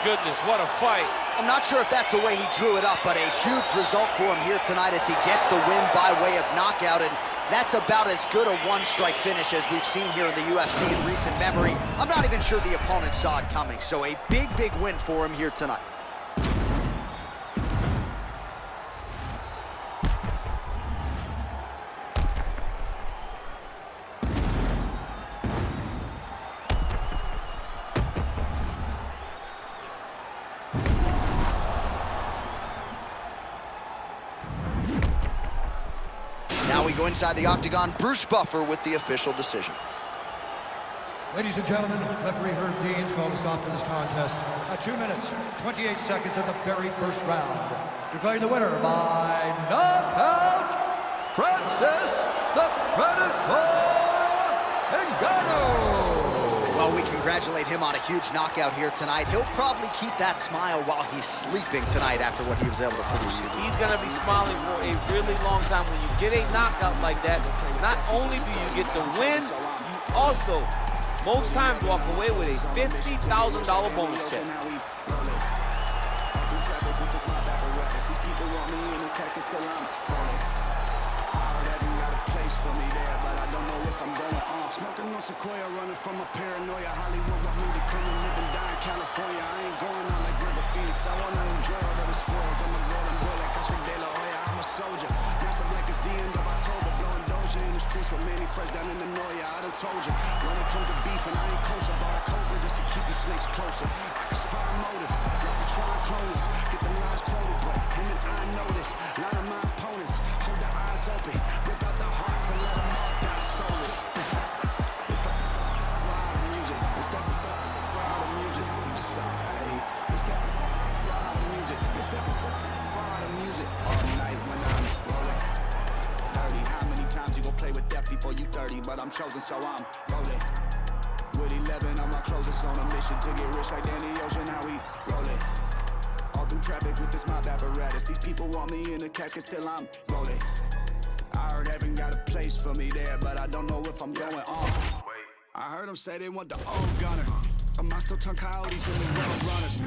goodness, what a fight. I'm not sure if that's the way he drew it up, but a huge result for him here tonight as he gets the win by way of knockout, and that's about as good a one-strike finish as we've seen here in the UFC in recent memory. I'm not even sure the opponent saw it coming, so a big, big win for him here tonight. Now we go inside the octagon. Bruce Buffer with the official decision. Ladies and gentlemen, referee Herb Dean's called a stop to this contest at 2 minutes, 28 seconds of the very first round. Declaring the winner by knockout, Francis the Predator Ngannou. Well, we congratulate him on a huge knockout here tonight. He'll probably keep that smile while he's sleeping tonight after what he was able to produce here. He's going to be smiling for a really long time. When you get a knockout like that, not only do you get the win, you also, most times, walk away with a $50,000 bonus check. Smoking on Sequoia, running from a paranoia. Hollywood want me to come and live and die in California. I ain't going out like River Phoenix. I wanna enjoy all of the spoils. I'm a golden boy like Oscar De La Hoya. I'm a soldier. Master like it's the end of October. Blowing Doja in the streets with Manny fresh down in the Noya. I done told you. When it comes to beef and I ain't kosher, bought a cobra just to keep you snakes closer. I can spy a motive, like the try and clone us. Get them lies quoted, but him and I know this. A lot of my opponents hold their eyes open, rip out their hearts and let them all die soulless. Before you 30, but I'm chosen, so I'm rolling. With 11, I'm my closest on a mission to get rich like Danny Ocean. How we rolling? All through traffic with this mob apparatus. These people want me in the casket, still I'm rolling. I heard heaven got a place for me there, but I don't know if I'm going on. I heard them say they want the old gunner. Am I still turn coyotes into road runners?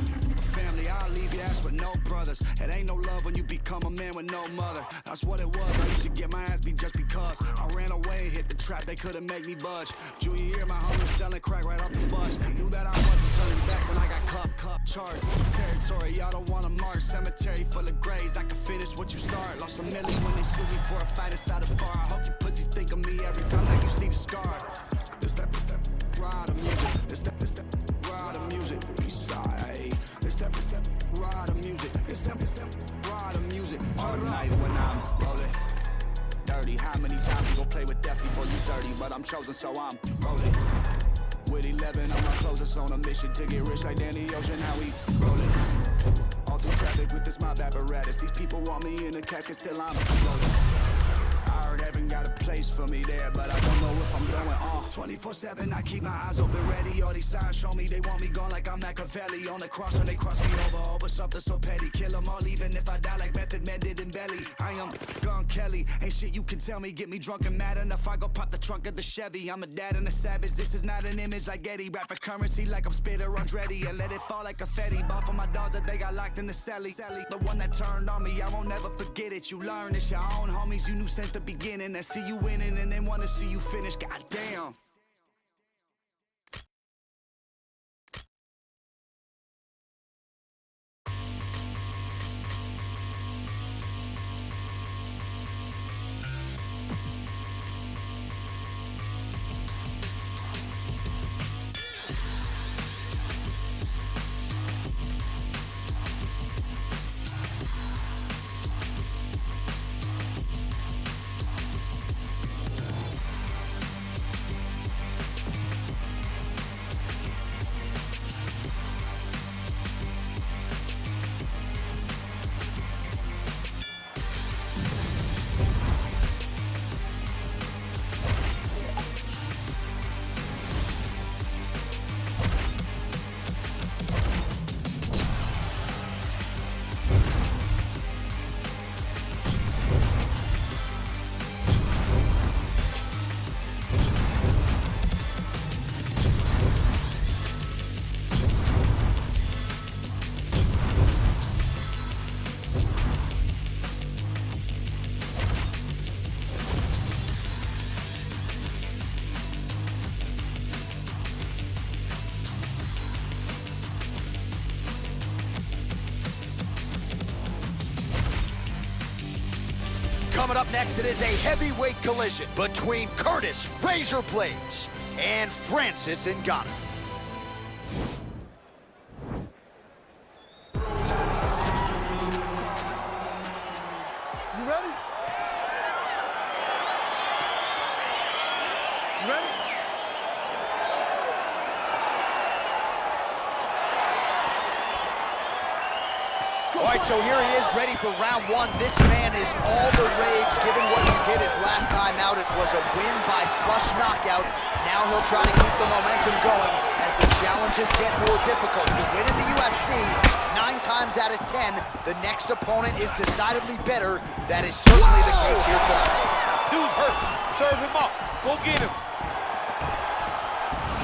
Family, I'll leave your ass with no brothers. It ain't no love when you become a man with no mother. That's what it was. I used to get my ass beat just because I ran away and hit the trap. They couldn't make me budge. Junior year, my homie selling crack right off the bus. Knew that I wasn't turning back when I got cup charged. It's a territory, y'all don't wanna march. Cemetery full of graves. I can finish what you start. Lost a milli when they sued me for a fight inside a bar. I hope you pussies think of me every time that you see the scars. This step, ride the music. This step, ride the music. Eastside. This step, ride the music. This step, ride the music. All night when I'm rolling. Dirty, how many times you gon' play with death before you 30? But I'm chosen, so I'm rolling. With 11, I'm my closest on a mission to get rich like Danny Ocean. How we rolling? All through traffic with this mob apparatus. These people want me in the casket, still I'm rolling. I heard heaven got a place for me there, but I don't know if I'm going on. 24/7, I keep my eyes open, ready. All these signs show me they want me gone like I'm Machiavelli. On the cross when they cross me over something so petty. Kill them all even if I die like Method Man did in Belly. I am Gun Kelly, ain't shit you can tell me. Get me drunk and mad enough, I go pop the trunk of the Chevy. I'm a dad and a savage, this is not an image like Getty. Rap for currency like I'm Spitter Andretti. And let it fall like confetti. Bought for my dogs that they got locked in the celly. The one that turned on me, I won't never forget it. You learn it's your own homies, you knew since the beginning. That see you winning and they wanna see you finish. Goddamn. Coming up next, it is a heavyweight collision between Curtis Razor Blades and Francis Ngannou. You ready? You ready? All right, so here he is, ready for round one. This man is all the rage, given what he did his last time out. It was a win by flush knockout. Now he'll try to keep the momentum going as the challenges get more difficult. You win in the UFC 9 times out of 10. The next opponent is decidedly better. That is certainly the case here tonight. Dude's hurt. Serve him up. Go get him.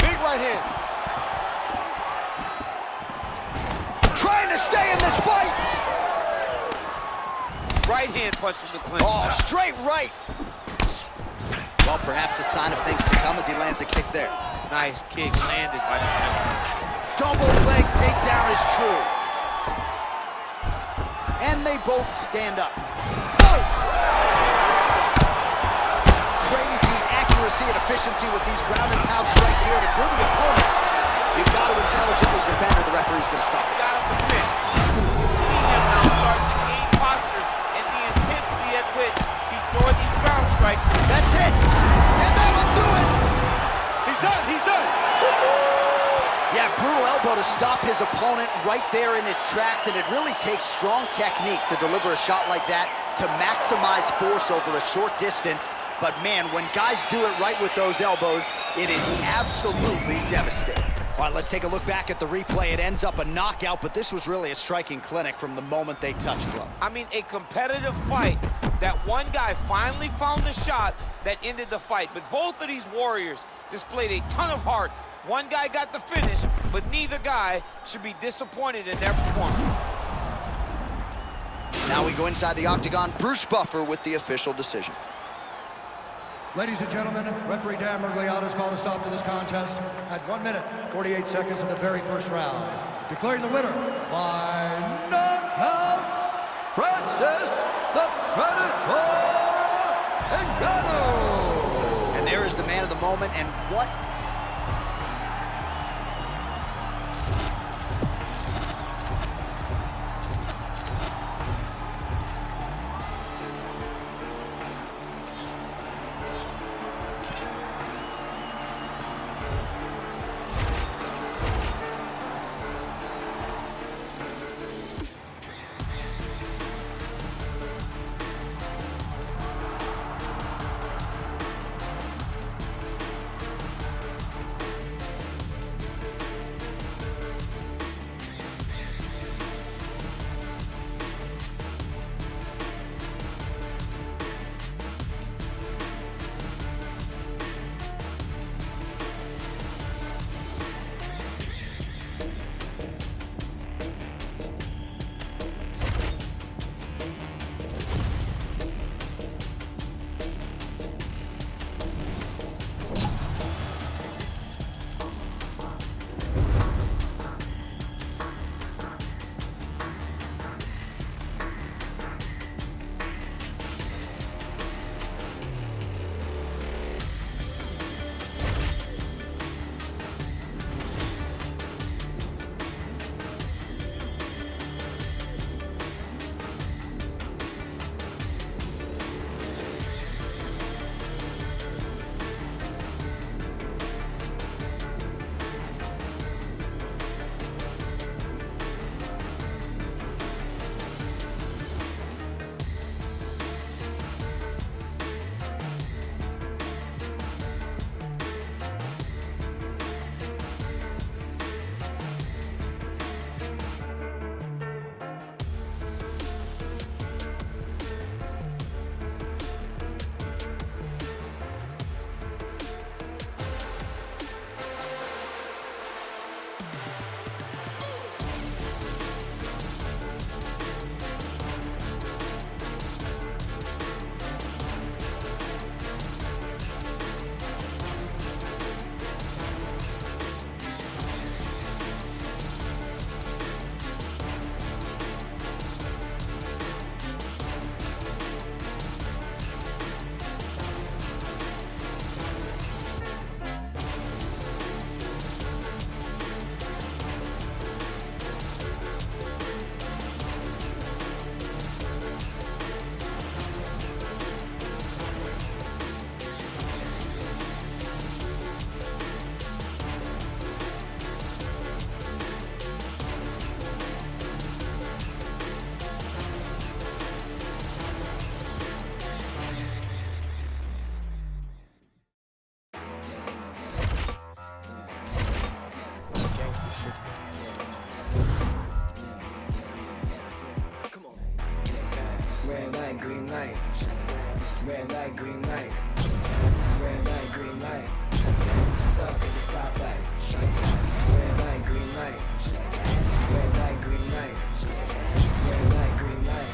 Big right hand. Trying to stay in this fight. Right hand punch from the clinch. Oh, straight right. Well, perhaps a sign of things to come as he lands a kick there. Nice kick landed by the Double leg takedown is true. And they both stand up. Oh! Crazy accuracy and efficiency with these ground and pound strikes here to throw the opponent. You've got to intelligently defend or the referee's going to stop it. Got him to finish. You see him now starting to gain posture and the intensity at which he's throwing these ground strikes. That's it. And that'll do it. He's done. He's done. Yeah, brutal elbow to stop his opponent right there in his tracks, and it really takes strong technique to deliver a shot like that to maximize force over a short distance. But man, when guys do it right with those elbows, it is absolutely devastating. All right, let's take a look back at the replay. It ends up a knockout, but this was really a striking clinic from the moment they touched glove. I mean, a competitive fight that one guy finally found the shot that ended the fight. But both of these warriors displayed a ton of heart. One guy got the finish, but neither guy should be disappointed in their performance. Now we go inside the octagon. Bruce Buffer with the official decision. Ladies and gentlemen, referee Dan Mergliata has called a stop to this contest at 1 minute, 48 seconds of the very first round. Declaring the winner by knockout, Francis the Predator Ngannou. And there is the man of the moment, and what light, green light. Red light, green light. Stuck at the stoplight. Red light, green light. Red light, green light. Red light, green light.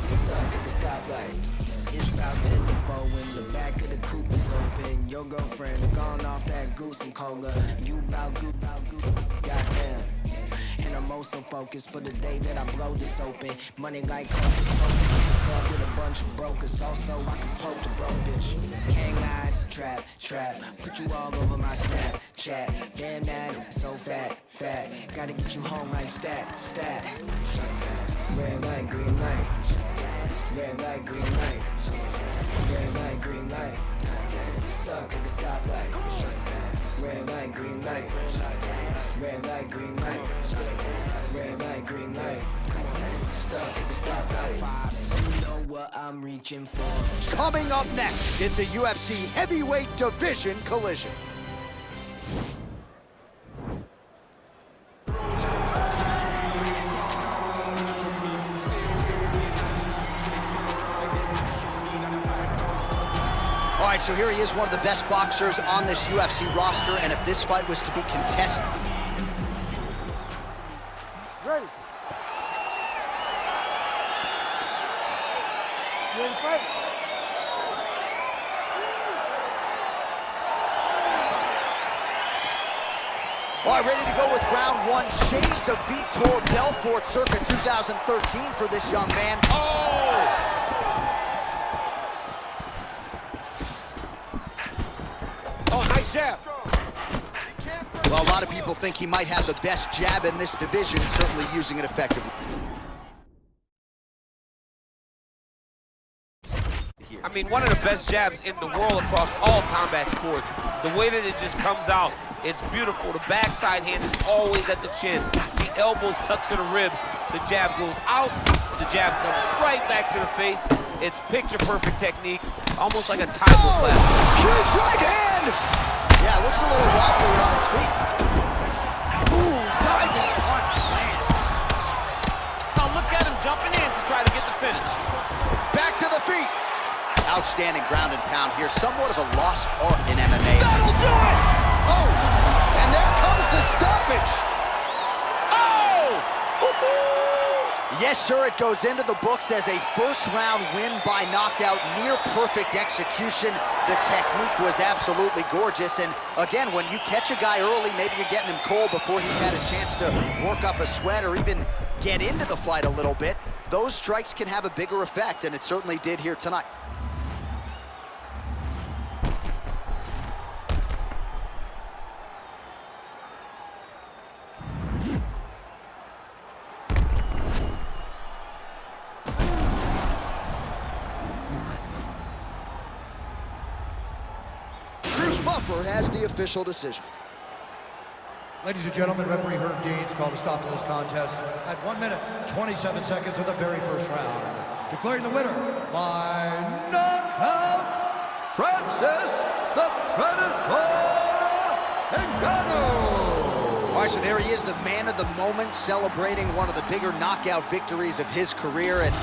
Stuck at the stoplight. It's about 10 to 4 when the back of the coupe is open. Your girlfriend's gone off that goose and cola. You bout goop, goddamn. And I'm also focused for the day that I blow this open. Money like Hocus Pocus. Club with a bunch of brokers. Also, I can float the bro bitch. Can't lie, it's a trap. Put you all over my Snapchat. Damn that, so fat. Gotta get you home like stat. Red light, green light. Red light, green light. Red light, green light. Stuck at the stoplight. Red light, green light. Red light, green light. Red light, green light. Stuck at the stoplight. You know what I'm reaching for. Coming up next, it's a UFC heavyweight division collision. All right, so here he is, one of the best boxers on this UFC roster, and if this fight was to be contested... Ready. You ready to fight? All right, ready to go with round one. Shades of Vitor Belfort circa 2013 for this young man. Oh, nice jab. Well, a lot of people think he might have the best jab in this division, certainly using it effectively. I mean, one of the best jabs in the world across all combat sports. The way that it just comes out, it's beautiful. The backside hand is always at the chin. The elbows tucked to the ribs. The jab goes out. The jab comes right back to the face. It's picture-perfect technique, almost like a tiger clap. Huge right hand! Yeah, looks a little wobbly on his feet. Ooh, diving punch lands. Now look at him jumping in to try to get the finish. Back to the feet. Outstanding ground and pound here. Somewhat of a lost art in MMA. That'll do it! Oh, and there comes the stoppage. Yes, sir, it goes into the books as a first-round win by knockout, near-perfect execution. The technique was absolutely gorgeous, and again, when you catch a guy early, maybe you're getting him cold before he's had a chance to work up a sweat or even get into the fight a little bit. Those strikes can have a bigger effect, and it certainly did here tonight. Buffer has the official decision. Ladies and gentlemen, referee Herb Dean's called a stop to this contest at 1 minute, 27 seconds of the very first round. Declaring the winner by knockout, Francis the Predator Ngannou. All right, so there he is, the man of the moment, celebrating one of the bigger knockout victories of his career. And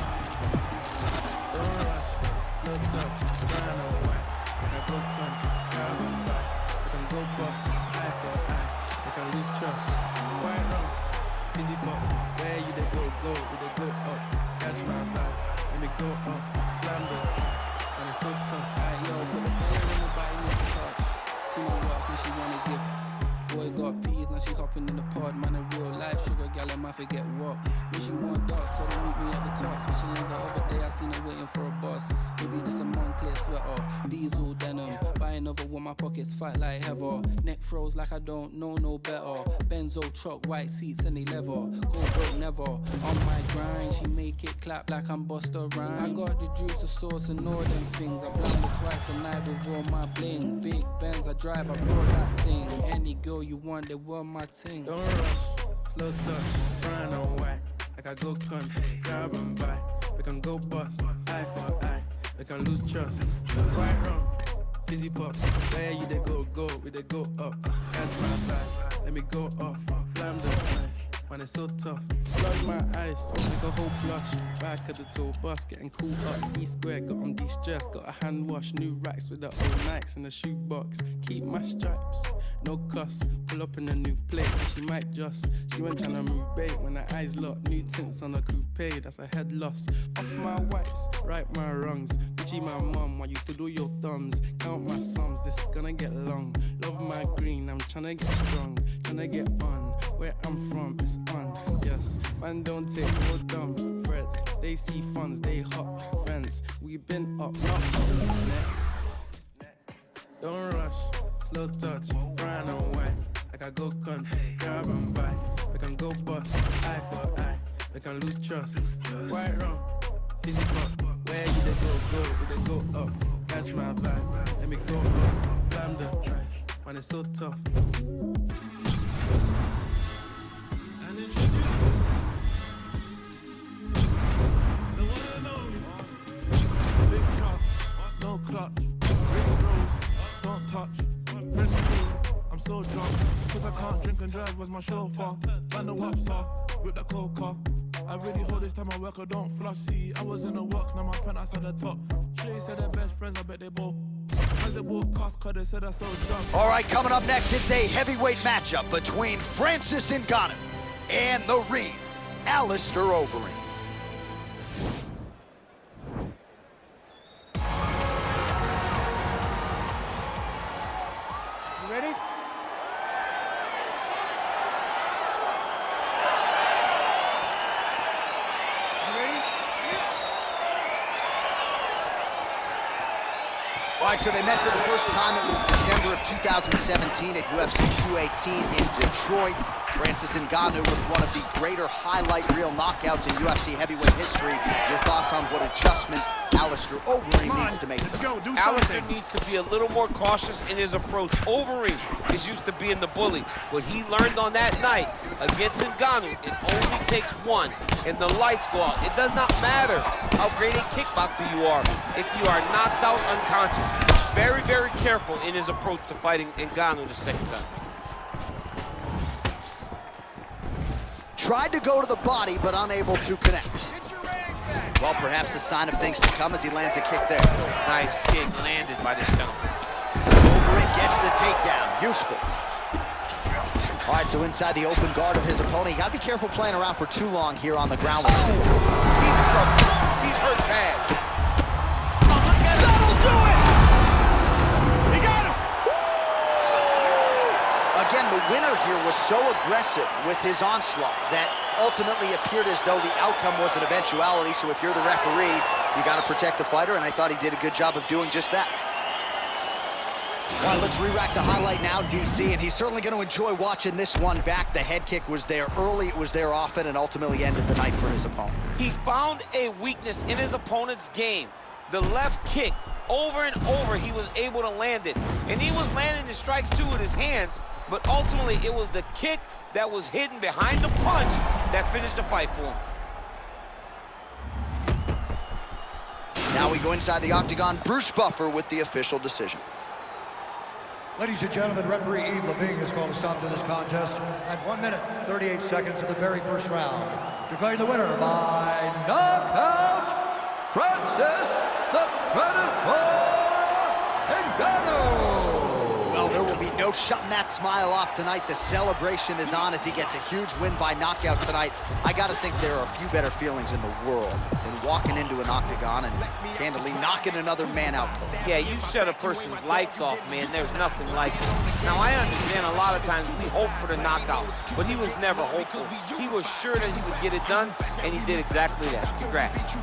she hopping in the pod, man, a real life sugar gal, I forget what. When she want dark, tell her meet me at the top. Switching lanes the other day, I seen her waiting for a bus. Maybe this a Moncler sweater, diesel denim. Buy another one, my pockets fight like heather. Neck froze like I don't know no better. Benzo truck, white seats and they leather. Go broke never. On my grind, she make it clap like I'm Busta Rhymes. I got the juice, the sauce and all them things. I blind it twice a night with all my bling. Big Benz I drive, I brought that thing. Any girl you want, they want my ting. Don't rush, slow touch, brown and white. Like I go country, grab and buy. We can go bust, eye for eye. We can lose trust, right wrong, fizzy pop. Where you they go, we they go up. Catch my vibe, let me go off, blam the knife. man, it's so tough. Flood my eyes, make a whole blush. Back of the tour bus, getting caught up. D-square, got on de-stress, got a hand wash. New racks with the old Nikes in the shoebox. Keep my stripes, no cuss. Pull up in a new plate, she might just. She went tryna move bait when her eyes locked. New tints on a coupe, that's a head loss. Off my whites, right my wrongs. Gucci my mum, while you twiddle your thumbs. Count my sums, this is gonna get long. Love my green, I'm tryna get strong. Tryna get on, where I'm from, it's on. Yes, man don't take no dumb threats. They see funds, they hop fence. We been up, not next. Don't rush, slow touch, brown and white. Like I go country, grab and buy. We can go bust, eye for eye. We can lose trust. White rum, fizzy pop. Where you they go up. Catch my vibe, let me go up. Blam the trash, man it's so tough. And introduce the one and only big truck, no clutch. Wrist rose, don't touch. French food, I'm so drunk. Cause I can't drink and drive, was my chauffeur. Man the wops are, with the coca. I really hold this time I work, I don't flush. See, I was in the work, now my penthouse at the top. Shay said they're best friends, I bet they both. As they both cost, cause they said I so drunk. All right, coming up next, it's a heavyweight matchup between Francis Ngannou and the Reed, Alistair Overeem. You ready? All right, so they met for the first time. It was December of 2017 at UFC 218 in Detroit. Francis Ngannou with one of the greater highlight reel knockouts in UFC heavyweight history. Your thoughts on what adjustments Alistair Overeem needs to make? Let's go, do Alistair something. needs to be a little more cautious in his approach. Overeem is used to being the bully. What he learned on that night against Ngannou, it only takes one, and the lights go out. It does not matter how great a kickboxer you are if you are knocked out unconscious. Very, very careful in his approach to fighting Ngannou the second time. Tried to go to the body, but unable to connect. Well, perhaps a sign of things to come as he lands a kick there. Nice kick landed by this gentleman. Overeem gets the takedown. Useful. All right, so inside the open guard of his opponent, you gotta be careful playing around for too long here on the ground. He's in trouble. He's hurt bad. That'll do it! He got him! Again, the winner here was so aggressive with his onslaught that ultimately appeared as though the outcome was an eventuality. So if you're the referee, you got to protect the fighter, and I thought he did a good job of doing just that. All right, let's re-rack the highlight now, DC, and he's certainly going to enjoy watching this one back. The head kick was there early, it was there often, and ultimately ended the night for his opponent. He found a weakness in his opponent's game. The left kick, over and over, he was able to land it. And he was landing the strikes too with his hands, but ultimately it was the kick that was hidden behind the punch that finished the fight for him. Now we go inside the octagon. Bruce Buffer with the official decision. Ladies and gentlemen, referee Yves Levine has called a stop to this contest at 1 minute, 38 seconds of the very first round. Declaring the winner by knockout, Francis the Predator Ngannou. Well, there will be no shutting that smile off tonight. The celebration is on as he gets a huge win by knockout tonight. I got to think there are a few better feelings in the world than walking into an octagon and candidly knocking another man out. Yeah, you shut a person's lights off, man. There's nothing like it. Now, I understand a lot of times we hope for the knockout, but he was never hopeful. He was sure that he would get it done, and he did exactly that. Congrats.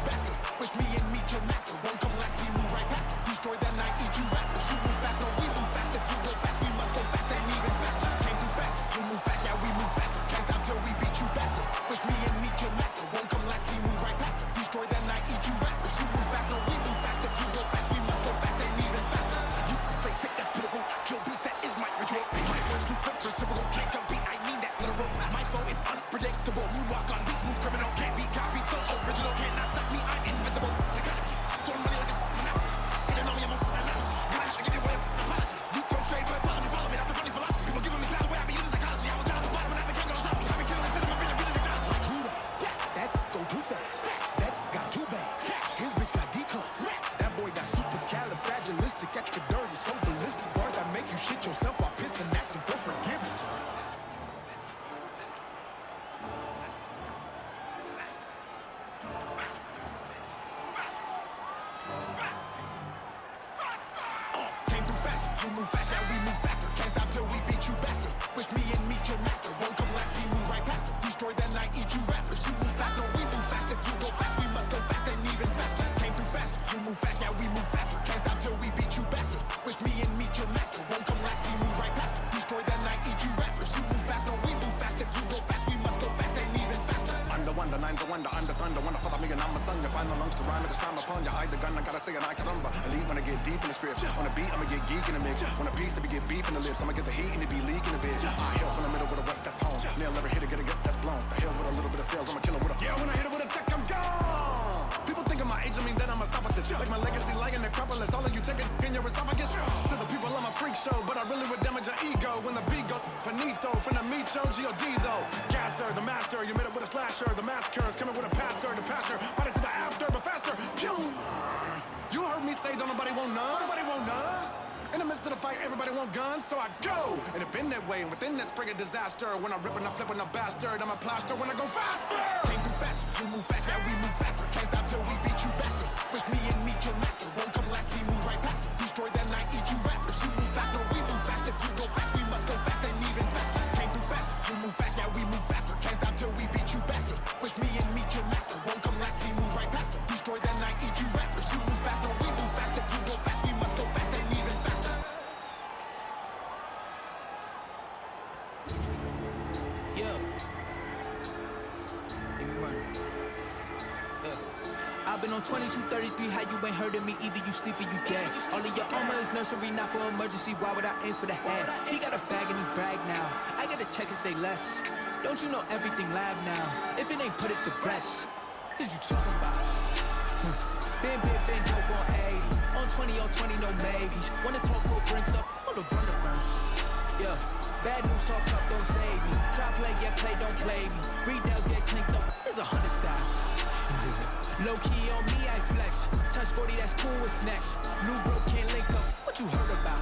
hide the gun, I gotta say it, I caramba. Elite when I get deep in the script. On a beat, I'ma get geek in the mix. On a piece, to be get beef in the lips. I'ma get the heat and it be leaking a bitch. I hail from the middle with a west, that's home. Nail never hit it, get a guess, that's blown. The hell with a little bit of sales, I'ma kill it with a. Yeah, when I hit it with a tech, I'm gone. People think of my age, I mean that I'ma stop at this. Like my legacy, like in the Acropolis. All of you take it in your esophagus. To the people, I'm a freak show, but I really would damage your ego. When the beat goes finito, from the meat show, G.O.D. though. Gasser, the master, you made it with a slasher. The massacre is coming with a pastor, the pastor. Fight it to the after, but faster. Pew! You heard me say, don't nobody want none. Nobody want none. In the midst of the fight, everybody want guns, so I go. And it been that way, and within that spring of disaster. When I rip and I flip and I bastard, I'm a plaster when I go faster. Can't do faster, you move faster, now we move faster. Can't stop till we beat you bastard. With me and meet your master. Won't come last, we move right past it. Destroy that night, eat you rappers. You move faster, we move fast. If you go fast, we must go fast and even faster. Can't do faster, you move fast, now we move faster. Can't stop till we beat you bastard. With me and meet your master. Won't come last, we move right past it. Destroy that night, eat you rappers. You move faster, we move fast. If you go fast, we must go fast and even faster. I've been on 2233, how you ain't heard of me? Either you sleep or you dead. All of your armor is nursery, not for emergency. Why would I aim for the head? He got a bag and he brag now. I gotta check and say less. Don't you know everything lab now? If it ain't put it to rest, what you talking about? Been dope on 80. On 20, on 20, no maybes. When the talk road brings up, all the run around. Yeah, bad news talk up, don't save me. Try play, yeah, play, don't play me. Retails get clinked up, it's 100,000. Low key on me, I flex. Touch 40, that's cool, what's next? New bro can't link up, what you heard about?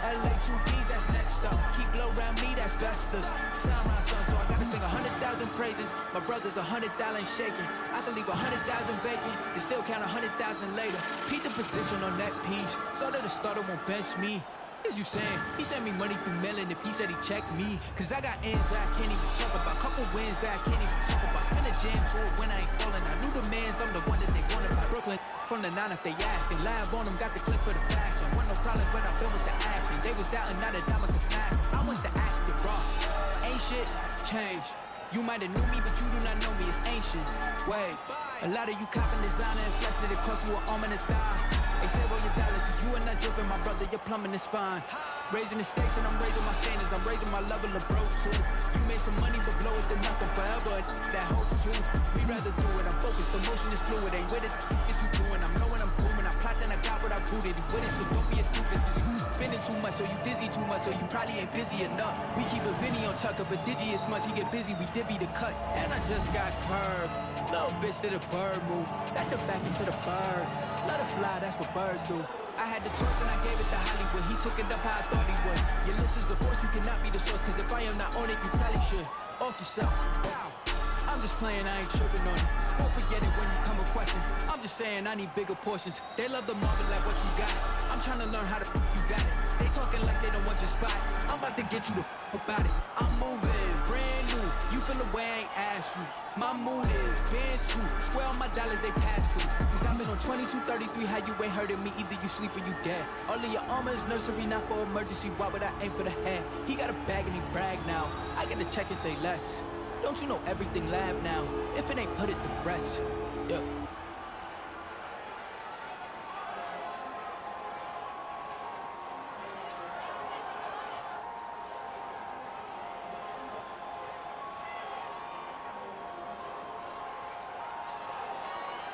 LA 2Bs, that's next up. Keep low around me, that's besters. Sound my son, so I gotta sing 100,000 praises. My brother's 100,000 shaking. I can leave 100,000 vacant and still count 100,000 later. Peep the position on that piece. So that the starter won't bench me. What is you saying? He sent me money through mailing if he said he checked me. Cause I got ends that I can't even talk about. Couple wins that I can't even talk about. Spin a jam tour when I ain't falling. I knew the mans, I'm the one that they wanted by Brooklyn. From the 9 if they ask. And lab on them, got the clip for the fashion. Want no problems when I've been with the action. They was doubting, now that diamond can smack. I went to act with Ross. Ain't shit changed. You might have knew me, but you do not know me, it's ancient. Wait, a lot of you copping designer and flexing, it cost you an arm and a thigh. They save all your dollars, cause you are not dripping, my brother, you're plumbing the spine. Raising the stakes and I'm raising my standards, I'm raising my level of bro too. You made some money, but blow it to nothing forever, that hopes too. We rather do it, I'm focused, the motion is fluid, ain't with it, it's you doing. I'm knowing I'm booming, I plot then I got what I booted. You with it, so don't be a doofus, cause you spending too much, so you dizzy too much, so you probably ain't busy enough. We keep a Vinny on tuck up, a digi as much, he get busy, we divvy the cut. And I just got curved, little bitch did a bird move, back to back into the bird. Let her fly, that's what birds do. I had the choice and I gave it to Hollywood. He took it up how I thought he would. Your list is a force, you cannot be the source. Cause if I am not on it, you probably should. Off yourself. Wow. I'm just playing, I ain't tripping on it. Won't forget it when you come a question. I'm just saying I need bigger portions. They love the marble like what you got. I'm trying to learn how to you got it. They talking like they don't want your spot. I'm about to get you the about it. I'm moving, brand new. You feel the way I ain't asked you. My mood is band suit. Swear on my dollars they pass through. Cause I've been on 2233, how you ain't heard of me? Either you sleep or you dead. All of your armor is nursery, not for emergency. Why would I aim for the head? He got a bag and he brag now. I gotta check and say less. Don't you know everything lab now? If it ain't put it to rest. Yeah.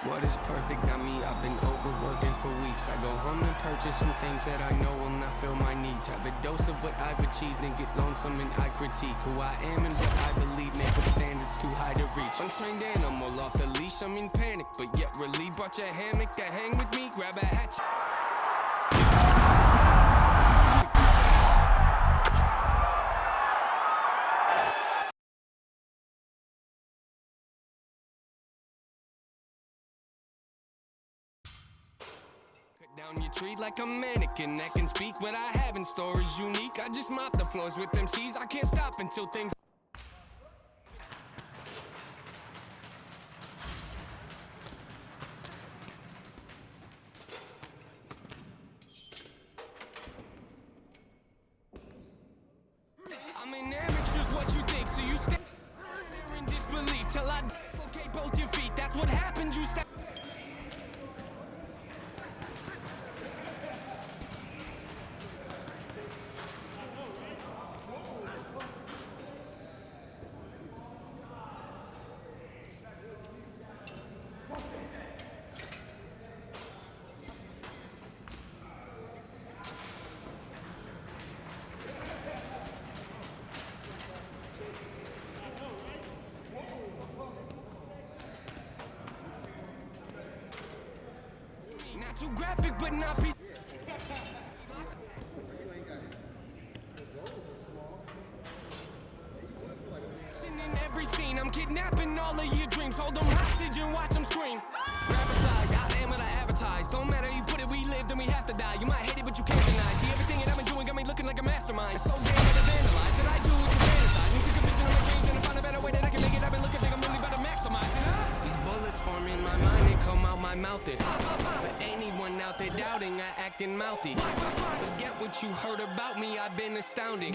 What is perfect? Not me, I've been overworking for weeks. I go home and purchase some things that I know will not fill my needs. Have a dose of what I've achieved and get lonesome and I critique who I am and what I believe, make up standards too high to reach. Untrained animal off the leash, I'm in panic, but yet relieved. Brought your hammock to hang with me, grab a hatchet. Down your tree like a mannequin that can speak. What I have in store is unique. I just mop the floors with MCs. I can't stop until things. I'm in amateurs, what you think? So you stand there in disbelief till I dislocate both your feet. That's what happens, you step. Not too graphic, but not be. In every scene, I'm kidnapping all of your dreams. Hold them hostage and watch them scream. Grab a side, I am what I advertise. Don't matter, you put it, we live, then we have to die. You might hate it, but you can't deny. See, everything that I've been doing got me looking like a mastermind. It's so damn hard to vandalize. What I do is to fantasize. And took a vision of my dreams and I found a better way that I can make it. I've been looking big, I'm really about to maximize it. These bullets form in my mind and come out my mouth. For anyone out there doubting, I acting mouthy. Forget what you heard about me, I've been astounding.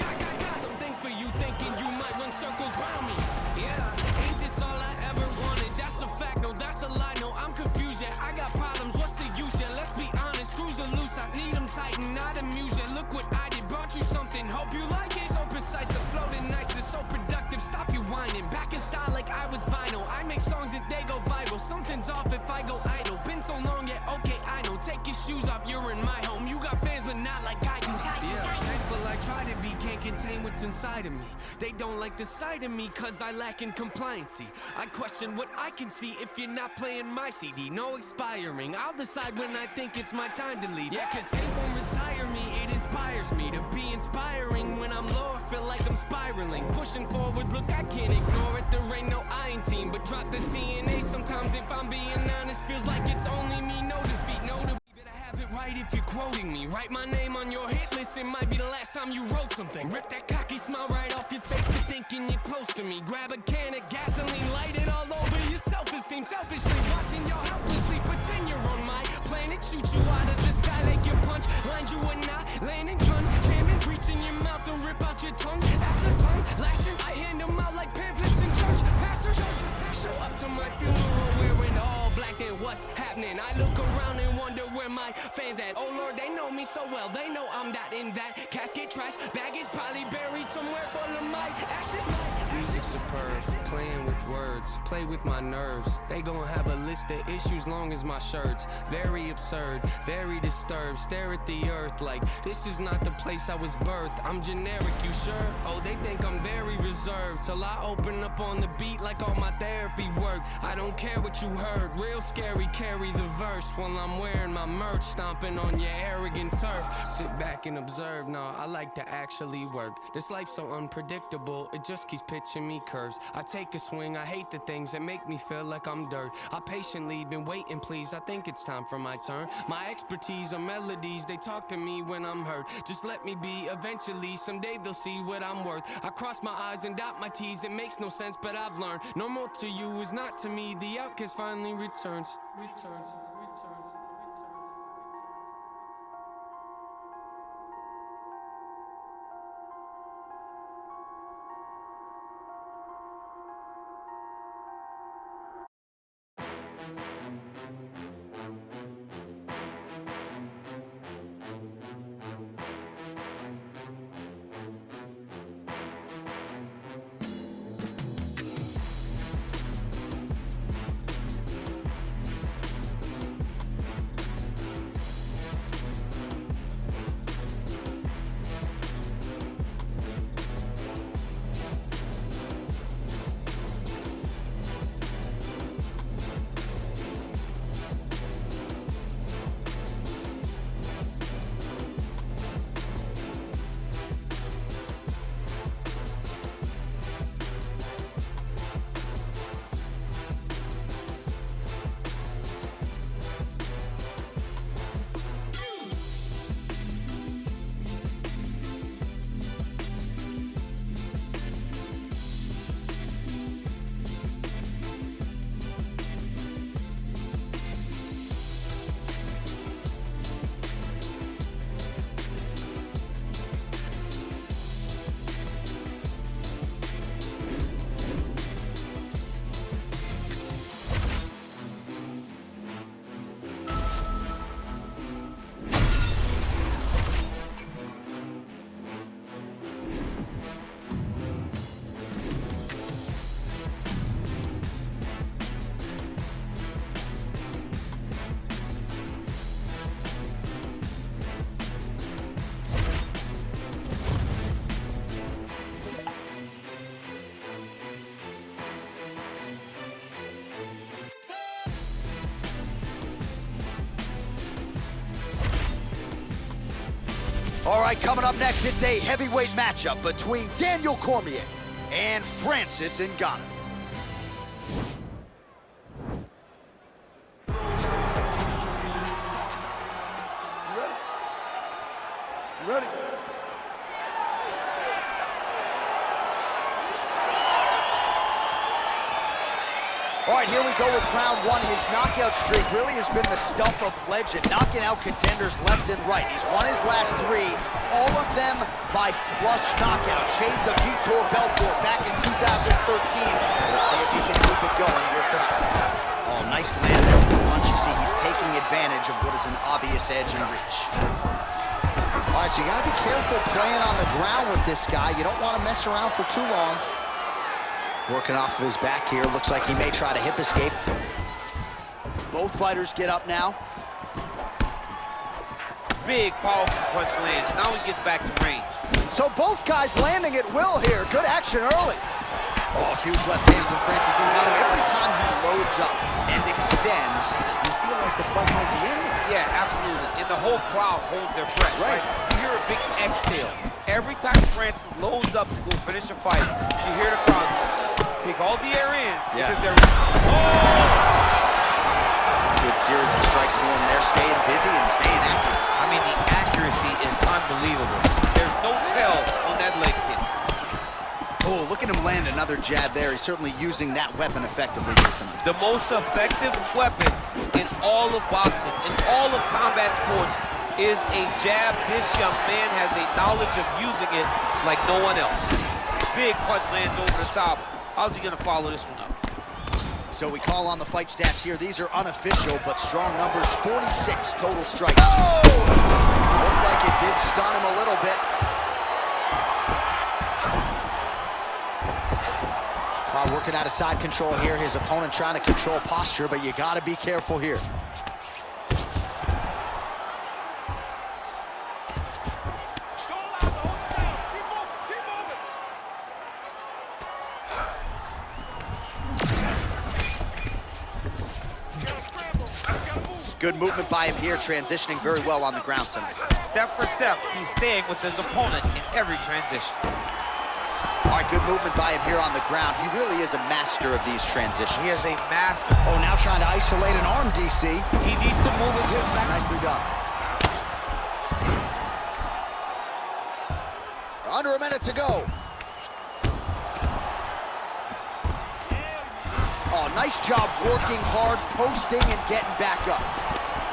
Something for you thinking you might run circles round me. Yeah, ain't this all I ever wanted? That's a fact, no, that's a lie, no, I'm confused, yeah. I got problems, what's the use, yeah? Let's be honest, screws are loose, I need them tighten, not amuse, yeah. Look what I did, brought you something, hope you like it. So precise, the floating nice is so productive, stop you whining. Back in style like I was vinyl, I make songs and they go viral. Something's off if I go idle, been so long, yeah, okay, I know. Take your shoes off, you're in my home, you got fans, but not like I do. Yeah, thankful I try to be, can't contain what's inside of me. They don't like the sight of me, cause I lack in compliancy. I question what I can see if you're not playing my CD. No expiring, I'll decide when I think it's my time to leave. Yeah, cause hate won't retire me, it inspires me to be inspiring. When I'm low, I feel like I'm spiraling. Pushing forward, look, I can't ignore it. There ain't no I in team, but drop the TNA. Sometimes if I'm being honest, feels like it's only me. No defeat, no defeat. Have it right if you're quoting me. Write my name on your hit list, it might be the last time you wrote something. Rip that cocky smile right off your face for thinking you're close to me. Grab a can of gasoline, light it all over your self-esteem. Selfishly watching you helplessly pretend you're on my planet. Shoot you out of the sky like your punch lines you would not landing gun. Jamming, reaching your mouth to rip out your tongue. After tongue lashing, I hand them out like pamphlets in church. Pastors show up to my funeral wearing all black. Then what's happening? I look around and wonder where my fans at. Oh Lord, they know me so well, they know I'm not in that casket. Trash bag is probably buried somewhere full of my ashes. Music superb, playing with words, play with my nerves. They gon' have a list of issues long as my shirts. Very absurd, very disturbed. Stare at the earth like this is not the place I was birthed. I'm generic, you sure? Oh, they think I'm very reserved till I open up on the beat like all my therapy work. I don't care what you heard, real scary. Carry the verse while I'm wearing my merch, stomping on your arrogant turf. Sit back and observe. No, I like to actually work. This life's so unpredictable, it just keeps pitching me curves. I take a swing, I hate the things that make me feel like I'm dirt. I patiently been waiting, please, I think it's time for my turn. My expertise are melodies, they talk to me when I'm hurt. Just let me be, eventually, someday they'll see what I'm worth. I cross my I's and dot my T's, it makes no sense, but I've learned normal to you is not to me. The outcast finally returns. All right, coming up next, it's a heavyweight matchup between Daniel Cormier and Francis Ngannou. You ready? All right, here we go with round one. His knockout streak really has been the stuff of legend, knocking out contenders left and right. He's won his last three, all of them by flush knockout. Shades of Vitor Belfort back in 2013. We'll see if he can keep it going here tonight. Oh, nice land there with the punch. You see, he's taking advantage of what is an obvious edge and reach. All right, so you gotta be careful playing on the ground with this guy. You don't want to mess around for too long. Working off of his back here. Looks like he may try to hip escape. Both fighters get up now. Big, powerful punch lands. Now he gets back to range. So both guys landing at will here. Good action early. Oh, huge left hand from Francis Ngannou. Every time he loads up and extends, you feel like the fight might be ending. Yeah, absolutely. And the whole crowd holds their breath, right? You hear a big exhale. Every time Francis loads up to go finish a fight, you hear the crowd take all the air in because they're... Good series of strikes for him there, staying busy and staying active. I mean, the accuracy is unbelievable. There's no tell on that leg kick. Oh, look at him land another jab there. He's certainly using that weapon effectively here tonight. The most effective weapon in all of boxing, in all of combat sports, is a jab. This young man has a knowledge of using it like no one else. Big punch lands over the top. How's he gonna follow this one up? So we call on the fight stats here. These are unofficial, but strong numbers. 46 total strikes. Oh! Looked like it did stun him a little bit. Working out of side control here. His opponent trying to control posture, but you gotta be careful here. Good movement by him here, transitioning very well on the ground tonight. Step for step, he's staying with his opponent in every transition. All right, good movement by him here on the ground. He really is a master of these transitions. He is a master. Oh, now trying to isolate an arm, DC. He needs to move his hips back. Nicely done. Under a minute to go. Oh, nice job working hard, posting, and getting back up.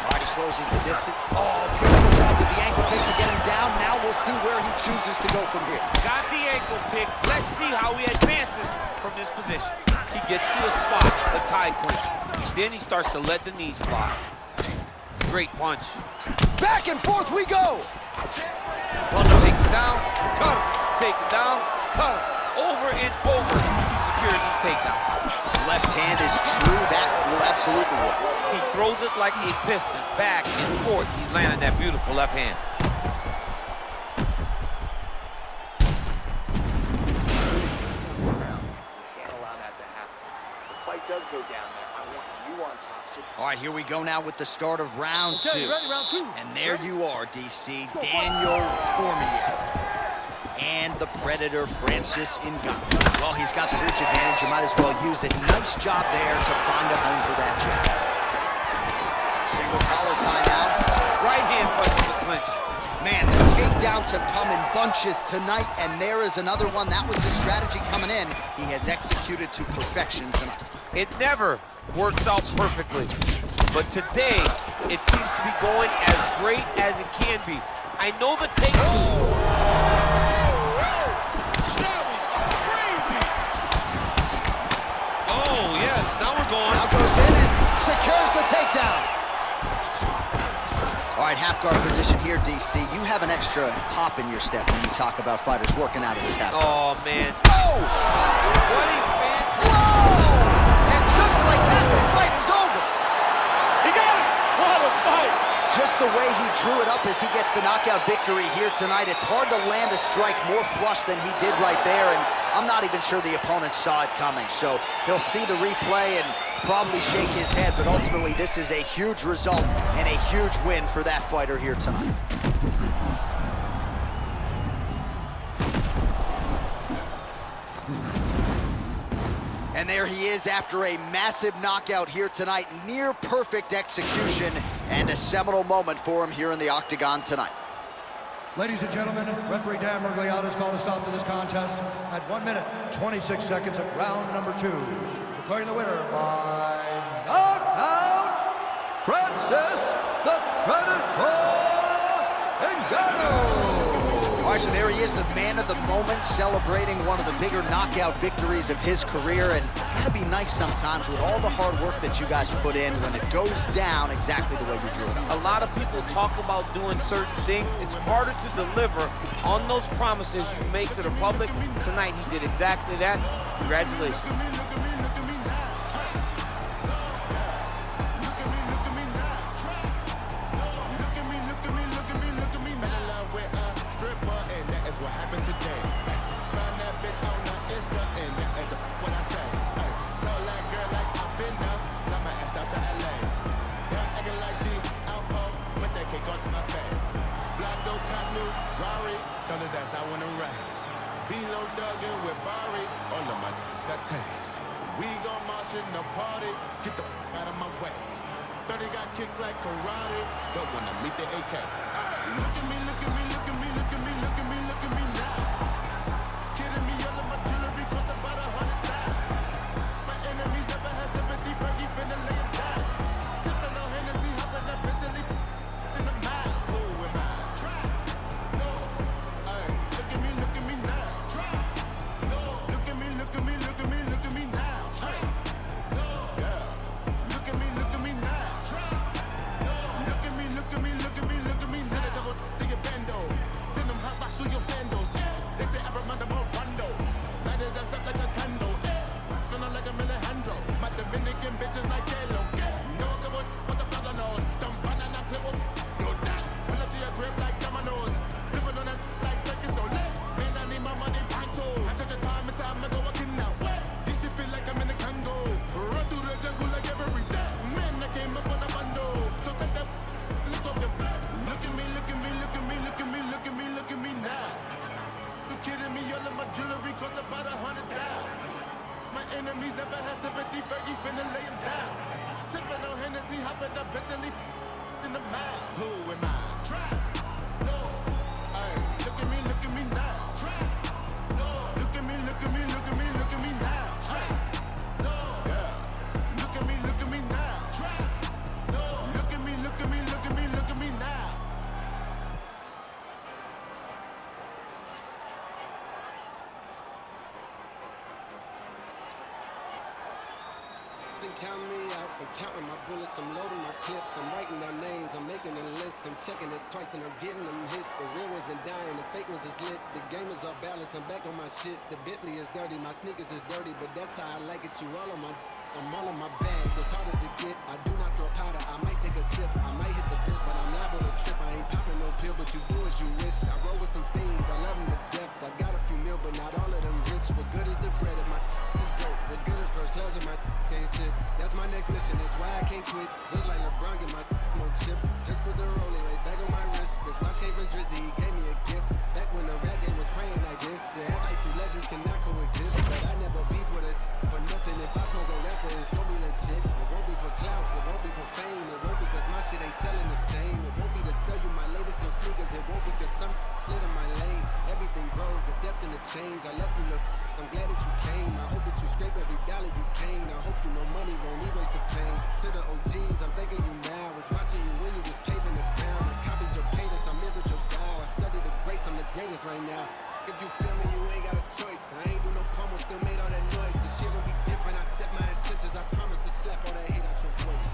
All right, he closes the distance. Oh, beautiful job with the ankle pick to get him down. Now we'll see where he chooses to go from here. Got the ankle pick. Let's see how he advances from this position. He gets to a spot, the tie clinch. Then he starts to let the knees fly. Great punch. Back and forth we go. Take him down, cut him. Take him down, cut him. Over and over, he secures his takedown. Left hand is true. That will absolutely work. He throws it like a piston, back and forth. He's landing that beautiful left hand. Does go down there. I want you on top. So all right, here we go now with the start of round two. Ready, round two. And there you are, DC. Daniel Cormier and the Predator, Francis Ngannou. Well, he's got the reach advantage. You might as well use it. Nice job there to find a home for that jab. Single collar tie now. Right hand punch in the clinch. Man, the takedowns have come in bunches tonight, and there is another one. That was his strategy coming in. He has executed to perfection tonight. It never works out perfectly, but today it seems to be going as great as it can be. I know the take. Oh! That was crazy. Oh yes, now we're going. Now goes in and secures the takedown. All right, half guard position here, DC. You have an extra hop in your step when you talk about fighters working out of this half guard. Oh man. Oh! What a fantastic. Whoa! And just like that, the fight is over. He got it. What a fight. Just the way he drew it up as he gets the knockout victory here tonight. It's hard to land a strike more flush than he did right there, and I'm not even sure the opponent saw it coming. So he'll see the replay and probably shake his head, but ultimately this is a huge result and a huge win for that fighter here tonight. And there he is after a massive knockout here tonight. Near perfect execution and a seminal moment for him here in the octagon tonight. Ladies and gentlemen, referee Dan Mergliata has called a stop to this contest at 1 minute, 26 seconds of round number 2. Declaring the winner by knockout, Francis the Predator Ngannou. All right, so there he is, the man of the moment, celebrating one of the bigger knockout victories of his career. And it's gotta be nice sometimes with all the hard work that you guys put in when it goes down exactly the way you drew it up. A lot of people talk about doing certain things. It's harder to deliver on those promises you make to the public. Tonight, he did exactly that. Congratulations. We gon' march in the party, get the out of my way. 30 got kicked like karate, don't wanna meet the AK. Look at me, look at me, look at me, look at me, look at me, look at me now. Kidding me, all of my jewelry cost about 100 times. My enemies never had sympathy, Fergie finna lay him down. Sippin' on Hennessy, hoppin' up mentally in the mile. Who am I? Try. No. Ay, look at me now. Try. No. Look at me, look at me, look at me, look at me now. Enemies never had sympathy, Fergie finna lay him down. Sippin' on Hennessy, hoppin' up mentally in the mouth. Who am I? Try. No. Ay, look at me now. Try. No. Look at me, look at me, look at me, look at me now. Try. No. Yeah. Look at me now. Try. No. Look at me, look at me, look at me, look at me now. Count me out, I'm counting my bullets, I'm loading my clips, I'm writing down names, I'm making a list, I'm checking it twice and I'm getting them hit. The real one's been dying, the fake ones is lit. The game is off balance, I'm back on my shit. The Bentley is dirty, my sneakers is dirty, but that's how I like it. You all on my, I'm all in my bag, as hard as it get. I do not store powder, I might take a sip, I might hit the pit, but I'm liable to trip. I ain't popping no pill, but you do as you wish. I roll with some fiends, I love them to death. I got a few mil, but not all of them rich. What good is the bread if my is broke? What good is first class if my can't sit? That's my next mission, that's why I can't quit. Just like LeBron, get my no chips. Just put the rolling right back on my wrist. This watch came from Drizzy, he gave me a gift. Back when the rap game was praying like this. They act like two legends cannot coexist. But I never beef with it for nothing. If I smoke a rapper, it's gon' be legit. It won't be for clout, it won't be for fame. It won't be cause my shit ain't selling the same. It won't be to sell you my latest new sneakers. It won't be cause some slid in my lane. Everything grows, it's destined to change. I love you, look, I'm glad that you came. I hope that you scrape every dollar you can. I hope you know money won't erase the pain. To the OGs, I'm thanking you now. Was watching you when you was paving the ground. I copied your cadence, I mirrored your style. I studied the grace, I'm the greatest right now. If you feel me, you ain't got a choice. I ain't do no promo, still made all that noise. The shit will be different, I set my intentions. I promise to slap all that hate out your voice.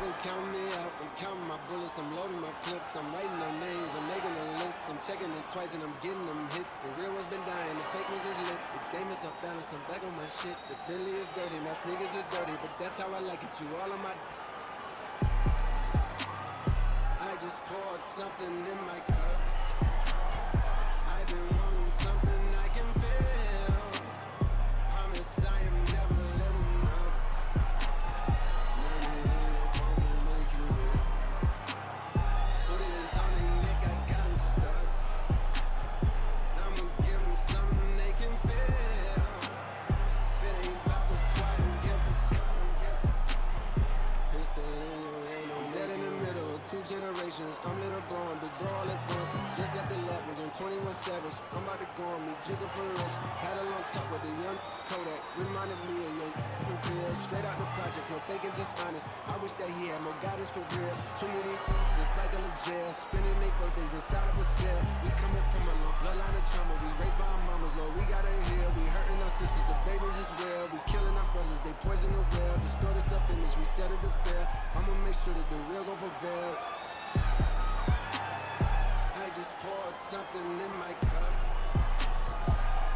Don't count me out, I'm counting my bullets, I'm loading my clips, I'm writing down names, I'm making a list, I'm checking it twice and I'm getting them hit. The real one's been dying, the fake ones is lit. The game is off balance, I'm back on my shit. The Bentley is dirty, my sneakers is dirty, but that's how I like it. You all on my. I just poured something in my cup. I've been wanting something I can feel. Promise I am never letting up. Money won't make you real. Put it on their neck, I got them stuck. I'ma give them something they can feel. If it ain't pop, savage. I'm about to go on me, jiggle for lunch. Had a long talk with the young Kodak. Reminded me of your feel. Straight out the project, no faking, just honest. I wish that he had more guidance for real. Too many the cycle of jail. Spending their birthdays inside of a cell. We coming from a long bloodline of trauma. We raised by our mamas, Lord, we gotta heal. We hurting our sisters, the babies as well. We killing our brothers, they poison the well. Distorted self-image, we set it to fail. I'ma make sure that the real gon' prevail. I just poured something in my cup.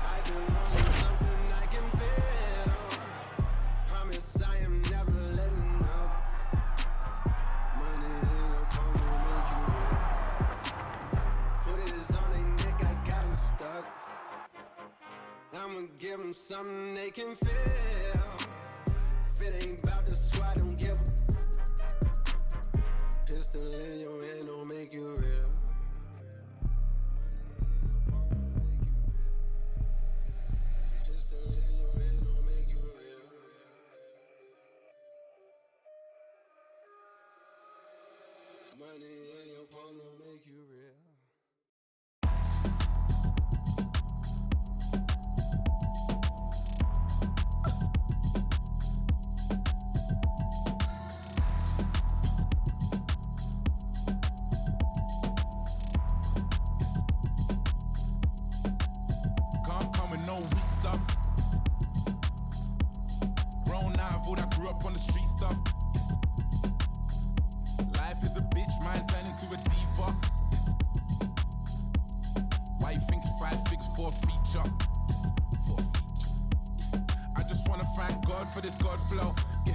I've been wanting something I can feel. Promise I am never letting up. Money in your palm will make you real. Put it on their neck, I got them stuck. I'ma give them something they can feel. If it ain't about the swat, don't give a pistol in your hand, don't make you real. Pistol in your hand, don't make you real. Money in your palm, don't make you real. For this God flow, yeah.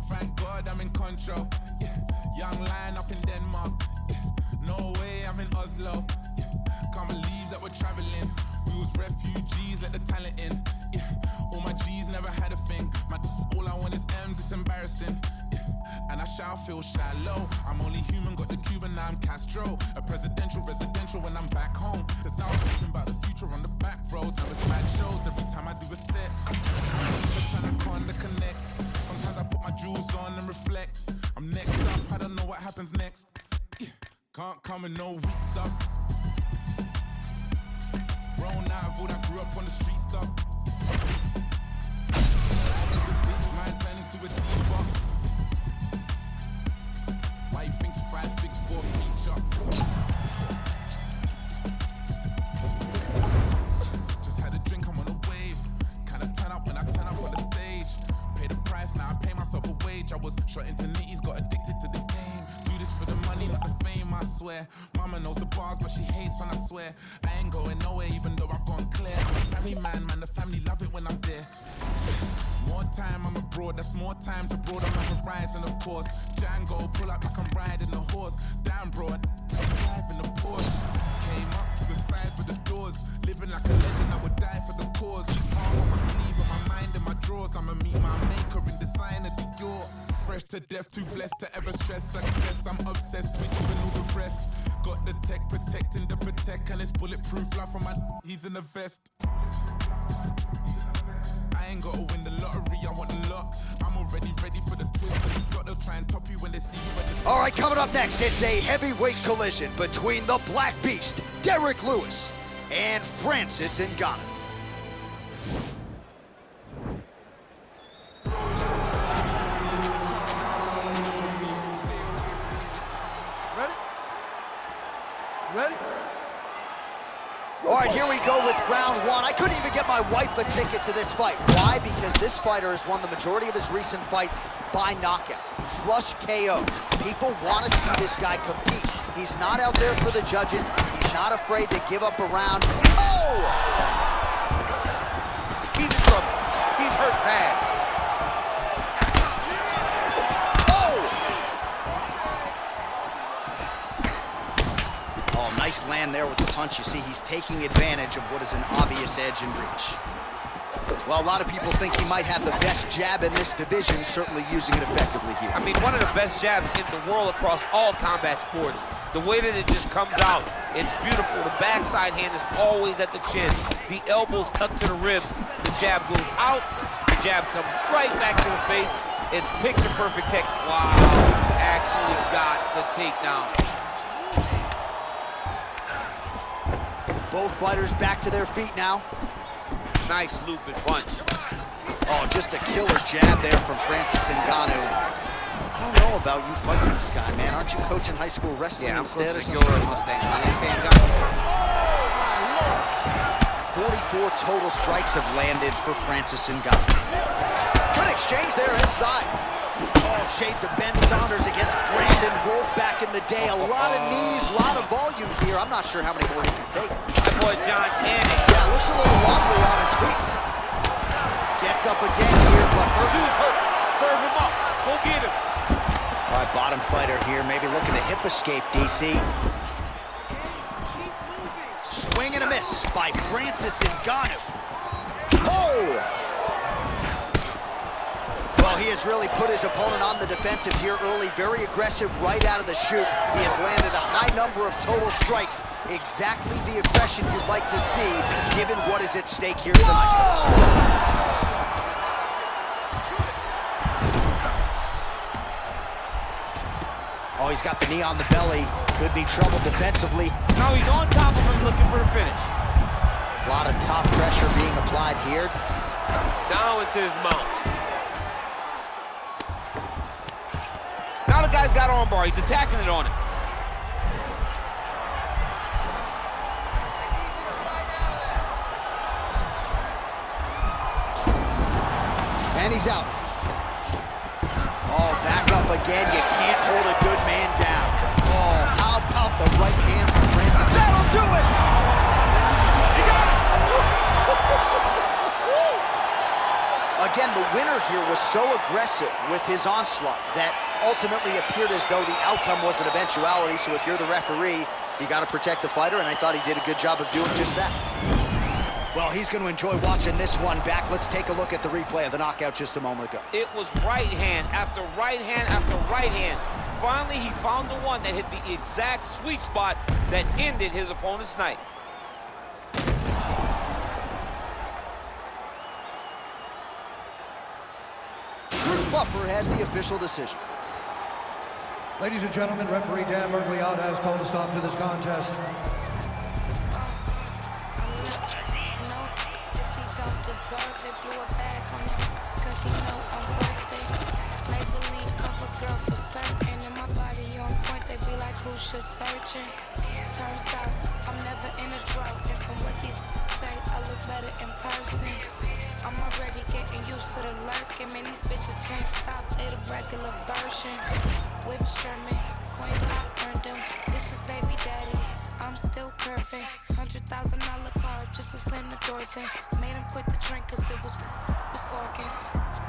Thank God I'm in control, yeah. Young lion up in Denmark, yeah. No way I'm in Oslo, yeah. Can't believe that we're traveling. We was refugees, let the talent in, yeah. All my G's never had a thing. All I want is M's, it's embarrassing, yeah. And I shall feel shallow. I'm only human, got the Cuban, now I'm Castro. A presidential, residential when I'm back home. Cause I was thinking about the future on the back roads. Now it's mad shows every time I do a set. Trying to connect. Sometimes I put my jewels on and reflect. I'm next up, I don't know what happens next. Yeah. Can't come with no weak stuff. Grown out of all that grew up on the street stuff. Life is a bitch, man, turn into a diva. Why you think 5 fix for a feature? Just had a drink, I'm on a wave. Kinda turn up when I turn up on the stage. Pay the price, now I pay myself a wage. I was shot into nitties, got addicted to the game. Do this for the money, not the fame, I swear. Mama knows the bars, but she hates when I swear. I ain't going nowhere, even though I've gone clear. I'm a family man, the family love it when I'm there. More time I'm abroad, that's more time to broad on my horizon, of course. Django, pull up like I'm riding a horse. Damn bro, I'm driving a Porsche. Came up to the side with the doors. Living like a legend, I would die for the cause. Heart on my sleeve, on my mind and my drawers. I'ma meet my maker in design of Dior. Fresh to death, too blessed to ever stress success. I'm obsessed with you and all the rest. Got the tech protecting the protect, and it's bulletproof. Life from my he's in a vest. I ain't gotta win the lottery, I want the lot. I'm already ready for the twist, but you got to try and top you when they see you at the... All right, coming up next, it's a heavyweight collision between the Black Beast, Derek Lewis, and Francis Ngannou. Ready? All right, here we go with round one. I couldn't even get my wife a ticket to this fight. Why? Because this fighter has won the majority of his recent fights by knockout, flush KO. People want to see this guy compete. He's not out there for the judges. He's not afraid to give up a round. Oh! He's in trouble. He's hurt bad. Nice land there with the punch. You see, he's taking advantage of what is an obvious edge and reach. Well, a lot of people think he might have the best jab in this division, certainly using it effectively here. I mean, one of the best jabs in the world across all combat sports. The way that it just comes out, it's beautiful. The backside hand is always at the chin. The elbows tucked to the ribs. The jab goes out. The jab comes right back to the face. It's picture-perfect tech. Wow, actually got the takedown. Both fighters back to their feet now. Nice looping punch. Oh, just a killer jab there from Francis Ngannou. I don't know about you fighting this guy, man. Aren't you coaching high school wrestling instead or something? Yeah, I'm Mustang. Oh, my Lord. 44 total strikes have landed for Francis Ngannou. Good exchange there inside. Oh, shades of Ben Saunders against Brandon Wolf back in the day. A lot of knees, a lot of volume here. I'm not sure how many more he can take. My boy John Annie. Yeah, looks a little wobbly on his feet. Gets up again here, but Who's hurt? Serve him up. Go get him. All right, bottom fighter here, maybe looking to hip escape, DC. Swing and a miss by Francis Ngannou. Oh! Well, he has really put his opponent on the defensive here early. Very aggressive right out of the chute. He has landed a high number of total strikes. Exactly the aggression you'd like to see, given what is at stake here tonight. Whoa! Oh, he's got the knee on the belly. Could be trouble defensively. Now he's on top of him looking for the finish. A lot of top pressure being applied here. Down into his mouth. Now the guy's got armbar. He's attacking it on him. And he's out. Oh, back up again. You can't hold a good man down. Oh, how about the right hand from Francis? That'll do it! You got it! Again, the winner here was so aggressive with his onslaught that ultimately appeared as though the outcome was an eventuality. So if you're the referee, you got to protect the fighter, and I thought he did a good job of doing just that. Well, he's going to enjoy watching this one back. Let's take a look at the replay of the knockout just a moment ago. It was right hand after right hand after right hand. Finally, he found the one that hit the exact sweet spot that ended his opponent's night. Bruce Buffer has the official decision. Ladies and gentlemen, referee Dan Mergliata has called a stop to this contest. Deserve it, blew a bag on it, cause he know I'm worth it. Maybelline cover girl for certain, and my body on point, they be like, who's just searching? Turns out, I'm never in a drought, and from what these say, I look better in person. I'm already getting used to the lurking, man, these bitches can't stop, they the regular version. Whips German, coins I earned them, bitches baby daddies, I'm still curving. $100,000 car just to slam the doors in. Made him quit the drink cause it was organs.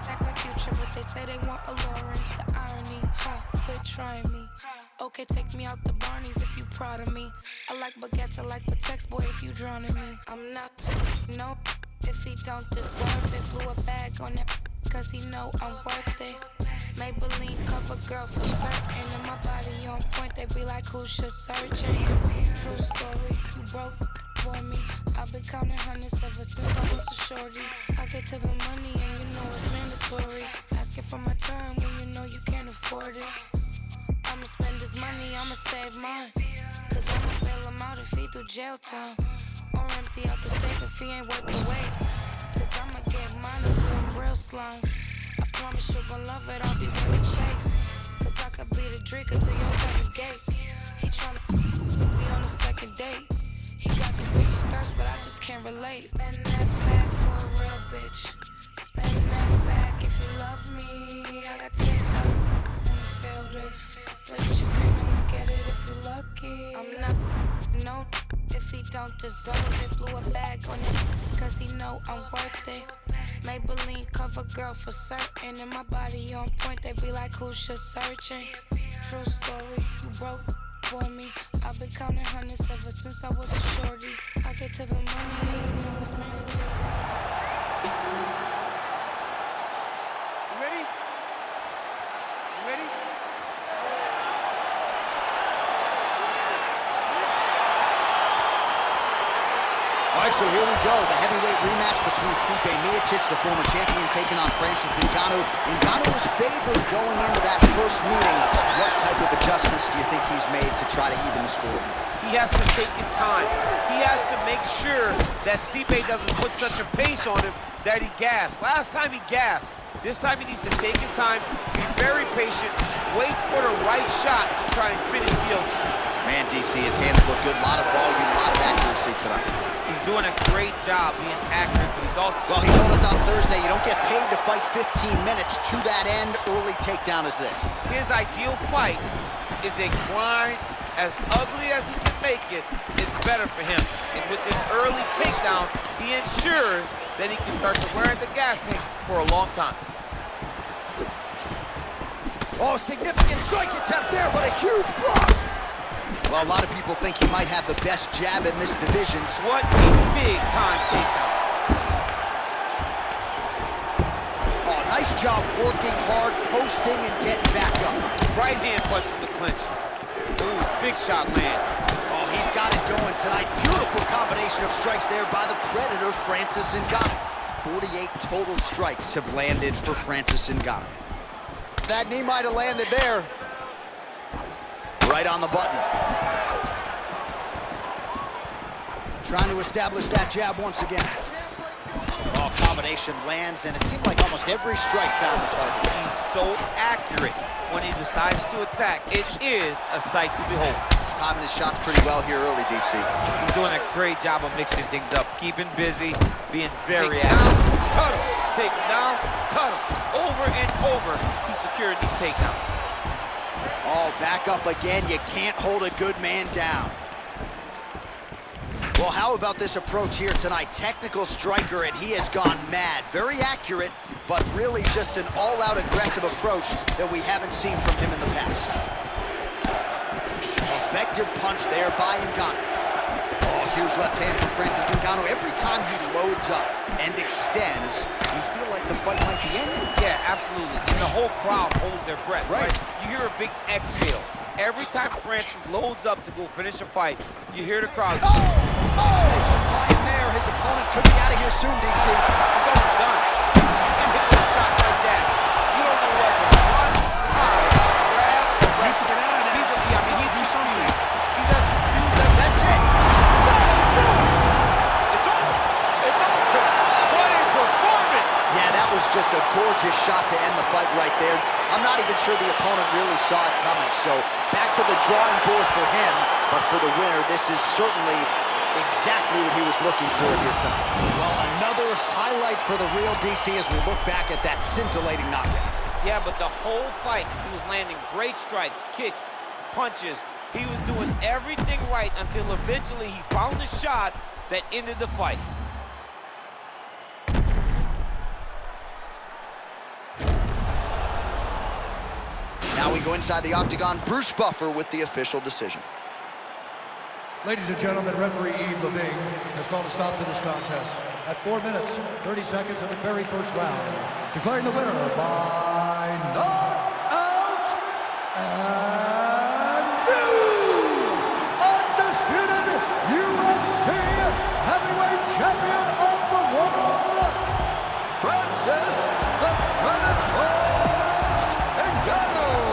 Act like Future, but they say they want alluring. The irony, quit trying me. Okay, take me out the Barneys if you proud of me. I like baguettes, I like Patex, boy, if you drowning me. I'm not, no, if he don't deserve it. Blew a bag on it, cause he know I'm worth it. Maybelline cover girl for certain, and my body on point, they be like, who's just searching? True story, you broke for me. I've been counting hundreds ever since I was a shorty. I get to the money and you know it's mandatory. Asking for my time when you know you can't afford it. I'ma spend this money, I'ma save mine, cause I'ma bail him out if he do jail time, or empty out the safe if he ain't worth the wait. Cause I'ma get mine and do him real slime. I promise you gon' love it, I'll be winning chase. Cause I could be the drinker to your Kevin Gates. He tryna be on the second date. He got these bitches thirst, but I just can't relate. Spend that bag for a real bitch. Spend that bag if you love me. I got 10,000 wanna feel this, but you can only get it if you're lucky. I'm not, no, if he don't deserve it. Blew a bag on it, cause he know I'm worth it. Maybelline cover girl for certain, and my body on point, they be like, who's just searching? True story, you broke for me. I've been counting hundreds ever since I was a shorty. I get to the money and you know it's mandatory. You ready? You ready? All right, so here we go. The heavyweight rematch between Stipe Miocic, the former champion, taking on Francis Ngannou. Ngannou was favored going into that first meeting. What type of adjustments do you think he's made to try to even the score? He has to take his time. He has to make sure that Stipe doesn't put such a pace on him that he gassed. Last time he gassed. This time he needs to take his time, be very patient, wait for the right shot to try and finish Miocic. Man, DC, his hands look good. A lot of volume, a lot of accuracy tonight. He's doing a great job being accurate, but he's also... Well, he told us on Thursday you don't get paid to fight 15 minutes. To that end, early takedown is there. His ideal fight is a grind. As ugly as he can make it, it's better for him. And with this early takedown, he ensures that he can start to wear the gas tank for a long time. Oh, significant strike attempt there, but a huge block. Well, a lot of people think he might have the best jab in this division. What a big-time takedown. Oh, nice job working hard, posting, and getting back up. Right hand punch from the clinch. Ooh, big shot land. Oh, he's got it going tonight. Beautiful combination of strikes there by the Predator, Francis Ngannou. 48 total strikes have landed for Francis Ngannou. That knee might have landed there. Right on the button. Trying to establish that jab once again. Oh, combination lands, and it seemed like almost every strike found the target. He's so accurate when he decides to attack. It is a sight to behold. Timing his shots pretty well here early, DC. He's doing a great job of mixing things up, keeping busy, being very active. Cut him, take him down, cut him. Over and over, he's securing these takedowns. Oh, back up again. You can't hold a good man down. Well, how about this approach here tonight? Technical striker, and he has gone mad. Very accurate, but really just an all-out aggressive approach that we haven't seen from him in the past. Effective punch there by Ngannou. Oh, huge left hand from Francis Ngannou. Every time he loads up and extends, you feel like the fight might be ending. Yeah, absolutely. And the whole crowd holds their breath, right? You hear a big exhale. Every time Francis loads up to go finish a fight, you hear the crowd. Oh! Lying there. His opponent could be out of here soon, DC. He's almost done. And hit with a shot like that. You don't know what to run, hide, grab, right. He's confused. He's as confused as... That's it. It's over. It's over. What a performance. Yeah, that was just a gorgeous shot to end the fight right there. I'm not even sure the opponent really saw it coming. So back to the drawing board for him. But for the winner, this is certainly exactly what he was looking for here tonight. Well, another highlight for the real DC as we look back at that scintillating knockout. Yeah, but the whole fight, he was landing great strikes, kicks, punches. He was doing everything right until eventually he found the shot that ended the fight. Now we go inside the octagon. Bruce Buffer with the official decision. Ladies and gentlemen, referee Yves Levine has called a stop to this contest at 4 minutes, 30 seconds of the very first round, declaring the winner by knockout and new undisputed UFC heavyweight champion of the world, Francis the Predator Ngannou.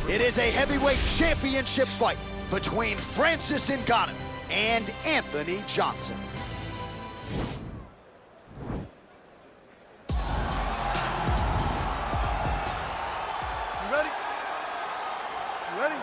It is a heavyweight championship fight between Francis Ngannou and Anthony Johnson. You ready? You ready?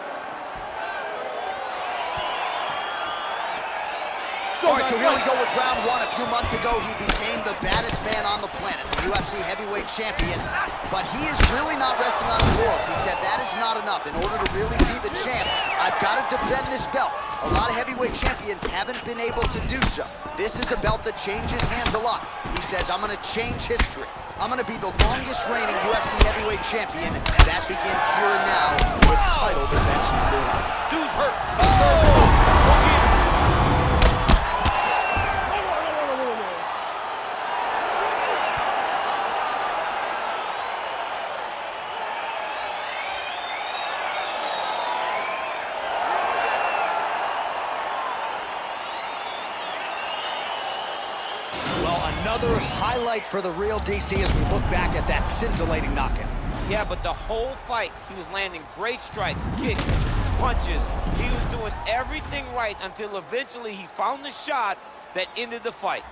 All right, so here we go with round one. A few months ago, he became the baddest man on the planet, the UFC heavyweight champion, but he is really not resting on his laurels. He said that is not enough. In order to really be the champ, I've got to defend this belt. A lot of heavyweight champions haven't been able to do so. This is a belt that changes hands a lot. He says, I'm going to change history. I'm going to be the longest reigning UFC heavyweight champion. That begins here and now with title defense number one. Dude's hurt. Oh! Another highlight for the real DC as we look back at that scintillating knockout. Yeah, but the whole fight, he was landing great strikes, kicks, punches. He was doing everything right until eventually he found the shot that ended the fight.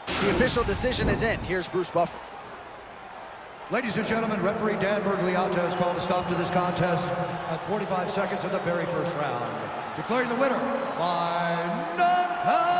The official decision is in. Here's Bruce Buffer. Ladies and gentlemen, referee Dan Bergliata has called a stop to this contest at 45 seconds of the very first round, declaring the winner by knockout.